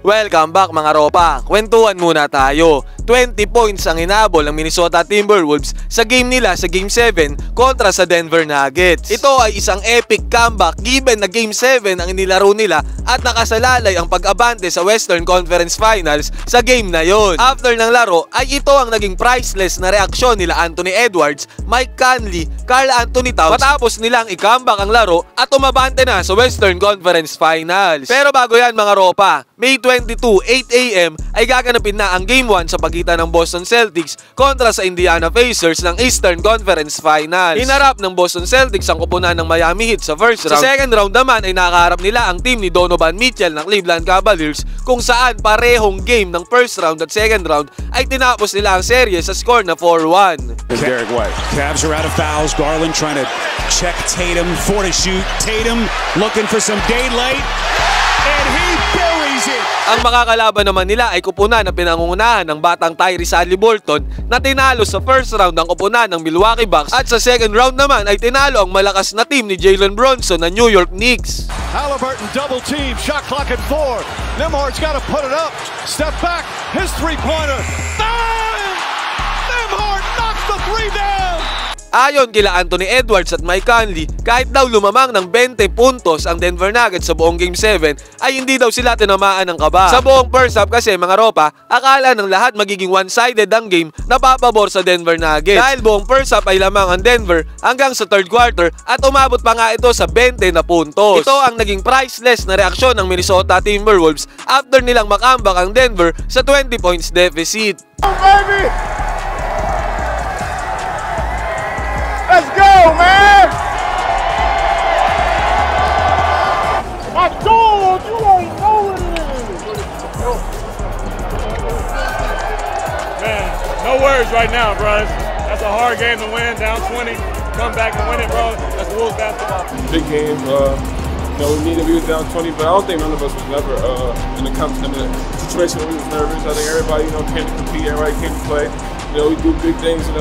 Welcome back mga ropa. Kwentuhan muna tayo. 20 points ang inabol ng Minnesota Timberwolves sa game nila sa Game 7 kontra sa Denver Nuggets. Ito ay isang epic comeback given na Game 7 ang inilaro nila at nakasalalay ang pag-abante sa Western Conference Finals sa game na yon. After ng laro ay ito ang naging priceless na reaksyon nila Anthony Edwards, Mike Conley, Karl Anthony Towns matapos nilang i-comeback ang laro at umabante na sa Western Conference Finals. Pero bago yan mga ropa, May 22, 8 AM ay gaganapin na ang Game 1 sa pagitan ng Boston Celtics kontra sa Indiana Pacers ng Eastern Conference Finals. Hinarap ng Boston Celtics ang kupunan ng Miami Heat sa first round. Sa second round naman ay nakaharap nila ang team ni Donovan Mitchell ng Cleveland Cavaliers kung saan parehong game ng first round at second round ay tinapos nila ang serye sa score na 4-1. Derek White. Cavs are out of fouls. Garland trying to check Tatum for to shoot. Tatum looking for some daylight. And he buries it! Ang makakalaban naman nila ay kupunan na pinangungunahan ng batang Tyrese Haliburton na tinalo sa first round ng kupunan ng Milwaukee Bucks at sa second round naman ay tinalo ang malakas na team ni Jalen Brunson ng New York Knicks. Haliburton double team, shot clock at 4. Nembhard's got to put it up. Step back, his three-pointer. Bang! Nembhard knocks the three down! Ayon kila Anthony Edwards at Mike Conley, kahit daw lumamang ng 20 puntos ang Denver Nuggets sa buong Game 7 ay hindi daw sila tinamaan ng kaba. Sa buong first half kasi mga ropa, akala ng lahat magiging one-sided ang game na papabor sa Denver Nuggets. Dahil buong first half ay lamang ang Denver hanggang sa third quarter at umabot pa nga ito sa 20 na puntos. Ito ang naging priceless na reaksyon ng Minnesota Timberwolves after nilang makambak ang Denver sa 20 points deficit. Oh, baby! Let's go, man! My God, you ain't know what it is! Man, no words right now, bro. That's a hard game to win, down 20. Come back and win it, bro. That's Wolves basketball. Big game. We needed to be down 20, but I don't think none of us was ever in a situation where we was nervous. I think everybody, came to compete, everybody came to play. We do big things and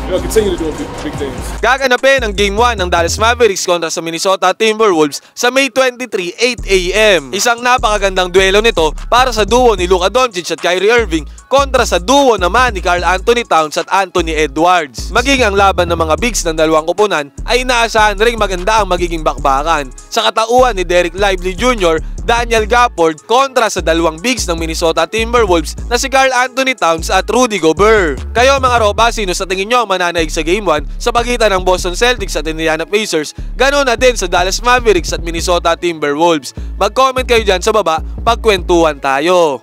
continue to do big things. Gaganapin ang Game 1 ng Dallas Mavericks kontra sa Minnesota Timberwolves sa May 23, 8 AM. Isang napakagandang duelo nito para sa duo ni Luka Doncic at Kyrie Irving kontra sa duo naman ni Karl Anthony Towns at Anthony Edwards. Maging ang laban ng mga bigs ng dalawang kupunan ay inaasahan ring maganda ang magiging bakbakan sa katauhan ni Derek Lively Jr., Daniel Gafford kontra sa dalawang bigs ng Minnesota Timberwolves na si Karl Anthony Towns at Rudy Gobert. Kayo mga ropa, sino sa tingin nyo mananaig sa Game 1 sa pagitan ng Boston Celtics at Indiana Pacers? Ganoon na din sa Dallas Mavericks at Minnesota Timberwolves. Mag-comment kayo dyan sa baba, pagkwentuhan tayo.